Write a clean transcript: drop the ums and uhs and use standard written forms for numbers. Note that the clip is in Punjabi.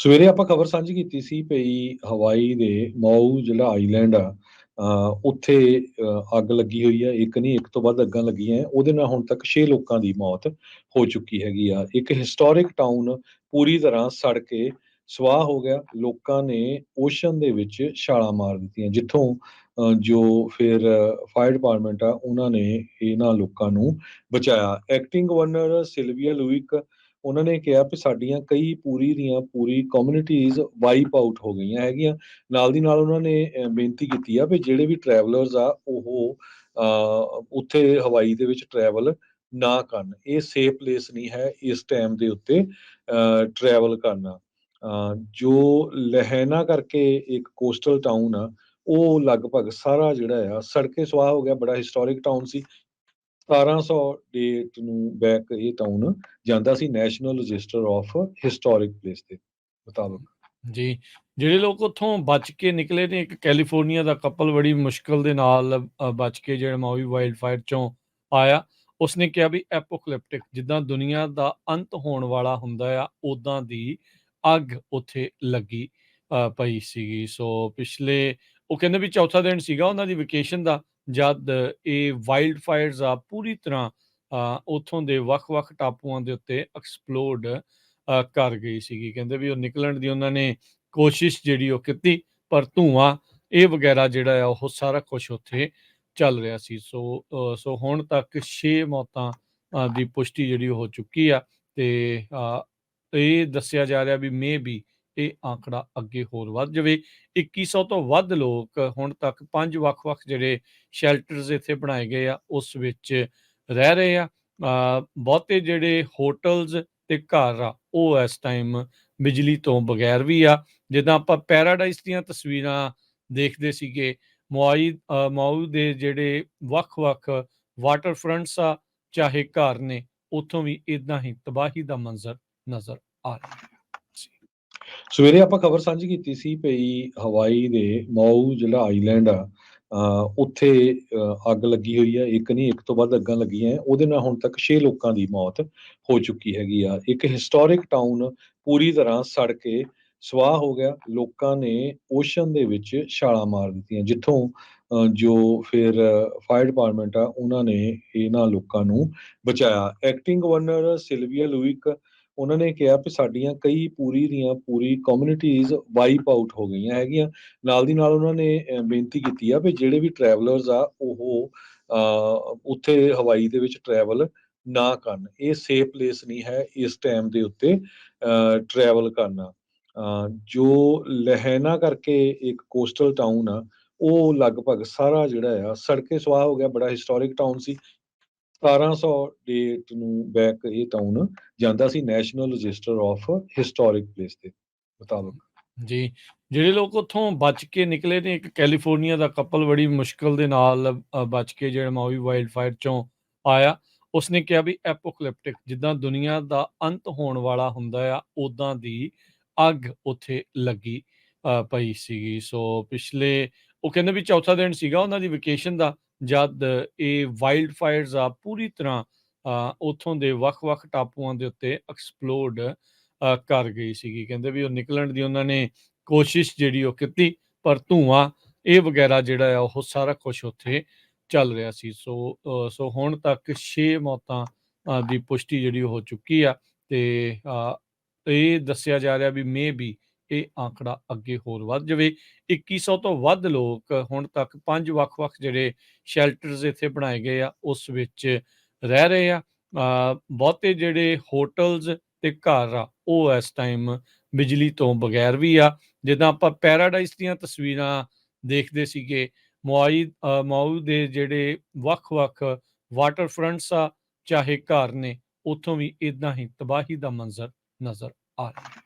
ਸਵੇਰੇ ਆਪਾਂ ਖਬਰ ਸਾਂਝੀ ਕੀਤੀ ਸੀ ਪਈ ਹਵਾਈ ਦੇ ਮਾਊ ਜਿਹੜਾ ਆਈਲੈਂਡ ਆ ਉੱਥੇ ਅੱਗ ਲੱਗੀ ਹੋਈ ਆ। ਇੱਕ ਨਹੀਂ, ਇੱਕ ਤੋਂ ਵੱਧ ਅੱਗਾਂ ਲੱਗੀਆਂ। ਉਹਦੇ ਨਾਲ ਹੁਣ ਤੱਕ 6 ਲੋਕਾਂ ਦੀ ਮੌਤ ਹੋ ਚੁੱਕੀ ਹੈਗੀ ਆ। ਇੱਕ ਹਿਸਟੋਰਿਕ ਟਾਊਨ ਪੂਰੀ ਤਰ੍ਹਾਂ ਸੜ ਕੇ ਸਵਾਹ ਹੋ ਗਿਆ। ਲੋਕਾਂ ਨੇ ਓਸ਼ਨ ਦੇ ਵਿੱਚ ਛਾਲਾਂ ਮਾਰ ਦਿੱਤੀਆਂ, ਜਿੱਥੋਂ ਜੋ ਫਿਰ ਫਾਇਰ ਡਿਪਾਰਟਮੈਂਟ ਆ ਉਹਨਾਂ ਨੇ ਇਹਨਾਂ ਲੋਕਾਂ ਨੂੰ ਬਚਾਇਆ। ਐਕਟਿੰਗ ਗਵਰਨਰ ਸਿਲਵੀਆ ਲੂਇਕ ਉਹਨਾਂ ਨੇ ਕਿਹਾ ਵੀ ਸਾਡੀਆਂ ਕਈ ਪੂਰੀ ਦੀਆਂ ਪੂਰੀ ਕਮਿਊਨਿਟੀਜ਼ ਵਾਈਪ ਆਊਟ ਹੋ ਗਈਆਂ ਹੈਗੀਆਂ। ਨਾਲ ਦੀ ਨਾਲ ਉਹਨਾਂ ਨੇ ਬੇਨਤੀ ਕੀਤੀ ਆ ਵੀ ਜਿਹੜੇ ਵੀ ਟਰੈਵਲਰਸ ਆ ਉਹ ਉੱਥੇ ਹਵਾਈ ਦੇ ਵਿੱਚ ਟਰੈਵਲ ਨਾ ਕਰਨ। ਇਹ ਸੇਫ ਪਲੇਸ ਨਹੀਂ ਹੈ ਇਸ ਟਾਈਮ ਦੇ ਉੱਤੇ ਟਰੈਵਲ ਕਰਨਾ। ਜੋ ਲਹਿਣਾ ਕਰਕੇ ਇੱਕ ਕੋਸਟਲ ਟਾਊਨ ਆ, ਉਹ ਲਗਭਗ ਸਾਰਾ ਜਿਹੜਾ ਆ ਸੜ ਕੇ ਸੁਆਹ ਹੋ ਗਿਆ। ਬੜਾ ਹਿਸਟੋਰਿਕ ਟਾਊਨ ਸੀ। 1700 ਡੇਟ ਨੂੰ ਬੈਕ ਇਹ ਟਾਊਨ ਜਾਂਦਾ ਸੀ national register of historic place ਦੇ ਮੁਤਾਬਕ। ਜੀ, ਜਿਹੜੇ ਲੋਕ ਉੱਥੋਂ ਬਚ ਕੇ ਨਿਕਲੇ ਨੇ, ਇੱਕ ਕੈਲੀਫੋਰਨੀਆ ਦਾ ਕਪਲ ਬੜੀ ਮੁਸ਼ਕਲ ਦੇ ਨਾਲ ਬਚ ਕੇ ਜਿਹੜਾ ਮਾਊਈ ਵਾਈਲਡ ਫਾਇਰ ਚੋਂ ਆਇਆ। ਉਸਨੇ ਕਿਹਾ ਵੀ ਐਪੋਕਲਿਪਟਿਕ, ਜਿੱਦਾਂ ਦੁਨੀਆ ਦਾ ਅੰਤ ਹੋਣ ਵਾਲਾ ਹੁੰਦਾ ਆ, ਉਦਾਂ ਦੀ ਅੱਗ ਉੱਥੇ ਲੱਗੀ ਪਈ ਸੀਗੀ। ਸੋ ਪਿਛਲੇ ਉਹ ਕਹਿੰਦੇ ਵੀ ਚੌਥਾ ਦਿਨ ਸੀਗਾ ਉਹਨਾਂ ਦੀ ਵਕੇਸ਼ਨ ਦਾ, ਜਦ ਇਹ ਵਾਈਲਡ ਫਾਇਰਸ ਆ ਪੂਰੀ ਤਰ੍ਹਾਂ ਉੱਥੋਂ ਦੇ ਵੱਖ-ਵੱਖ ਟਾਪੂਆਂ ਦੇ ਉੱਤੇ ਐਕਸਪਲੋਡ ਕਰ ਗਈ ਸੀਗੀ। ਕਹਿੰਦੇ ਵੀ ਉਹ ਨਿਕਲਣ ਦੀ ਉਹਨਾਂ ਨੇ ਕੋਸ਼ਿਸ਼ ਜਿਹੜੀ ਉਹ ਕੀਤੀ, ਪਰ ਧੂੰਆਂ ਇਹ ਵਗੈਰਾ ਜਿਹੜਾ ਆ ਉਹ ਸਾਰਾ ਕੁਛ ਉੱਥੇ ਚੱਲ ਰਿਹਾ ਸੀ। ਸੋ ਹੁਣ ਤੱਕ 6 ਮੌਤਾਂ ਦੀ ਪੁਸ਼ਟੀ ਜਿਹੜੀ ਉਹ ਹੋ ਚੁੱਕੀ ਆ, ਤੇ ਇਹ ਦੱਸਿਆ ਜਾ ਰਿਹਾ ਵੀ ਵੀ ਇਹ ਆંકੜਾ ਅੱਗੇ ਹੋਰ ਵੱਧ ਜਾਵੇ। 2100 ਤੋਂ ਵੱਧ ਲੋਕ ਹੁਣ ਤੱਕ 5 ਵੱਖ-ਵੱਖ ਜਿਹੜੇ ਸ਼ੈਲਟਰਸ ਇੱਥੇ ਬਣਾਏ ਗਏ ਆ ਉਸ ਵਿੱਚ ਰਹਿ ਰਹੇ ਆ। ਬਹੁਤੇ ਜਿਹੜੇ ਹੋਟਲਸ ਤੇ ਘਰ ਆ ਉਹ ਇਸ ਟਾਈਮ ਬਿਜਲੀ ਤੋਂ ਬਗੈਰ ਵੀ ਆ। ਜਿੱਦਾਂ ਆਪਾਂ ਪੈਰਾਡਾਈਸ ਦੀਆਂ ਤਸਵੀਰਾਂ ਦੇਖਦੇ ਸੀਗੇ, ਮਾਊ ਦੇ ਜਿਹੜੇ ਵੱਖ-ਵੱਖ ਵਾਟਰ ਫਰੰਟਸ ਆ ਚਾਹੇ ਘਰ ਨੇ, ਉੱਥੋਂ ਵੀ ਇਦਾਂ ਹੀ ਤਬਾਹੀ ਦਾ ਮੰਜ਼ਰ ਨਜ਼ਰ ਆ ਰਿਹਾ ਸੀ। ਸਵੇਰੇ ਆਪਾਂ ਖਬਰ ਸਾਂਝੀ ਕੀਤੀ ਸੀ ਪਈ ਹਵਾਈ ਦੇ ਮਾਊ ਜਿਹੜਾ ਆਈਲੈਂਡ ਆ ਉੱਥੇ ਅੱਗ ਲੱਗੀ ਹੋਈ ਆ। ਇੱਕ ਨਹੀਂ, ਇੱਕ ਤੋਂ ਵੱਧ ਅੱਗਾਂ ਲੱਗੀਆਂ। ਉਹਦੇ ਨਾਲ ਹੁਣ ਤੱਕ 6 ਲੋਕਾਂ ਦੀ ਮੌਤ ਹੋ ਚੁੱਕੀ ਹੈਗੀ ਆ। ਇੱਕ ਹਿਸਟੋਰਿਕ ਟਾਊਨ ਪੂਰੀ ਤਰ੍ਹਾਂ ਸੜ ਕੇ ਸਵਾਹ ਹੋ ਗਿਆ। ਲੋਕਾਂ ਨੇ ਓਸ਼ਨ ਦੇ ਵਿੱਚ ਛਾਲਾਂ ਮਾਰ ਦਿੱਤੀਆਂ, ਜਿੱਥੋਂ ਜੋ ਫਿਰ ਫਾਇਰ ਡਿਪਾਰਟਮੈਂਟ ਆ ਉਹਨਾਂ ਨੇ ਇਹਨਾਂ ਲੋਕਾਂ ਨੂੰ ਬਚਾਇਆ। ਐਕਟਿੰਗ ਗਵਰਨਰ ਸਿਲਵੀਆ ਲੂਇਕ ਉਹਨਾਂ ਨੇ ਕਿਹਾ ਵੀ ਸਾਡੀਆਂ ਕਈ ਪੂਰੀ ਦੀਆਂ ਪੂਰੀ ਕਮਿਊਨਿਟੀਜ਼ ਵਾਈਪ ਆਊਟ ਹੋ ਗਈਆਂ ਹੈਗੀਆਂ। ਨਾਲ ਦੀ ਨਾਲ ਉਹਨਾਂ ਨੇ ਬੇਨਤੀ ਕੀਤੀ ਆ ਵੀ ਜਿਹੜੇ ਵੀ ਟਰੈਵਲਰਸ ਆ ਉਹ ਉੱਥੇ ਹਵਾਈ ਦੇ ਵਿੱਚ ਟਰੈਵਲ ਨਾ ਕਰਨ। ਇਹ ਸੇਫ ਪਲੇਸ ਨਹੀਂ ਹੈ ਇਸ ਟਾਈਮ ਦੇ ਉੱਤੇ ਟਰੈਵਲ ਕਰਨਾ। ਜੋ ਲਹਿਣਾ ਕਰਕੇ ਇੱਕ ਕੋਸਟਲ ਟਾਊਨ ਆ, ਉਹ ਲਗਭਗ ਸਾਰਾ ਜਿਹੜਾ ਆ ਸੜ ਕੇ ਸੁਆਹ ਹੋ ਗਿਆ। ਬੜਾ ਹਿਸਟੋਰਿਕ ਟਾਊਨ ਸੀ। 1700 ਡੇਟ ਨੂੰ ਬੈਕ ਇਹ ਟਾਊਨ ਜਾਂਦਾ ਸੀ national register of historic place ਦੇ ਮੁਤਾਬਕ। ਜੀ, ਜਿਹੜੇ ਲੋਕ ਉੱਥੋਂ ਬਚ ਕੇ ਨਿਕਲੇ ਨੇ, ਇੱਕ ਕੈਲੀਫੋਰਨੀਆ ਦਾ ਕਪਲ ਬੜੀ ਮੁਸ਼ਕਲ ਦੇ ਨਾਲ ਬਚ ਕੇ ਜਿਹੜਾ ਮਾਊਈ ਵਾਈਲਡ ਫਾਇਰ ਚੋਂ ਆਇਆ। ਉਸਨੇ ਕਿਹਾ ਵੀ ਐਪੋਕਲਿਪਟਿਕ, ਜਿੱਦਾਂ ਦੁਨੀਆ ਦਾ ਅੰਤ ਹੋਣ ਵਾਲਾ ਹੁੰਦਾ ਆ, ਉਦਾਂ ਦੀ ਅੱਗ ਉੱਥੇ ਲੱਗੀ ਪਈ ਸੀਗੀ। ਸੋ ਪਿਛਲੇ ਉਹ ਕਹਿੰਦੇ ਵੀ ਚੌਥਾ ਦਿਨ ਸੀਗਾ ਉਹਨਾਂ ਦੀ ਵਕੇਸ਼ਨ ਦਾ, ਜਦ ਇਹ ਵਾਈਲਡ ਫਾਇਰਸ ਆ ਪੂਰੀ ਤਰ੍ਹਾਂ ਉੱਥੋਂ ਦੇ ਵੱਖ-ਵੱਖ ਟਾਪੂਆਂ ਦੇ ਉੱਤੇ ਐਕਸਪਲੋਡ ਕਰ ਗਈ ਸੀਗੀ। ਕਹਿੰਦੇ ਵੀ ਉਹ ਨਿਕਲਣ ਦੀ ਉਹਨਾਂ ਨੇ ਕੋਸ਼ਿਸ਼ ਜਿਹੜੀ ਉਹ ਕੀਤੀ, ਪਰ ਧੂੰਆਂ ਇਹ ਵਗੈਰਾ ਜਿਹੜਾ ਆ ਉਹ ਸਾਰਾ ਕੁਛ ਉੱਥੇ ਚੱਲ ਰਿਹਾ ਸੀ। ਸੋ ਹੁਣ ਤੱਕ 6 ਮੌਤਾਂ ਦੀ ਪੁਸ਼ਟੀ ਜਿਹੜੀ ਹੋ ਚੁੱਕੀ ਆ, ਤੇ ਇਹ ਦੱਸਿਆ ਜਾ ਰਿਹਾ ਵੀ ਵੀ ਇਹ ਆંકੜਾ ਅੱਗੇ ਹੋਰ ਵੱਧ ਜਾਵੇ। 2100 ਤੋਂ ਵੱਧ ਲੋਕ ਹੁਣ ਤੱਕ 5 ਵੱਖ-ਵੱਖ ਜਿਹੜੇ ਸ਼ੈਲਟਰਸ ਇੱਥੇ ਬਣਾਏ ਗਏ ਆ ਉਸ ਵਿੱਚ ਰਹਿ ਰਹੇ ਆ। ਬਹੁਤੇ ਜਿਹੜੇ ਹੋਟਲਸ ਤੇ ਘਰ ਆ ਉਹ ਇਸ ਟਾਈਮ ਬਿਜਲੀ ਤੋਂ ਬਗੈਰ ਵੀ ਆ। ਜਿੱਦਾਂ ਆਪਾਂ ਪੈਰਾਡਾਈਸ ਦੀਆਂ ਤਸਵੀਰਾਂ ਦੇਖਦੇ ਸੀਗੇ, ਮਾਊ ਦੇ ਜਿਹੜੇ ਵੱਖ-ਵੱਖ ਵਾਟਰ ਫਰੰਟਸ ਆ ਚਾਹੇ ਘਰ ਨੇ, ਉੱਥੋਂ ਵੀ ਇਦਾਂ ਹੀ ਤਬਾਹੀ ਦਾ ਮੰਜ਼ਰ ਨਜ਼ਰ ਆ ਰਿਹਾ।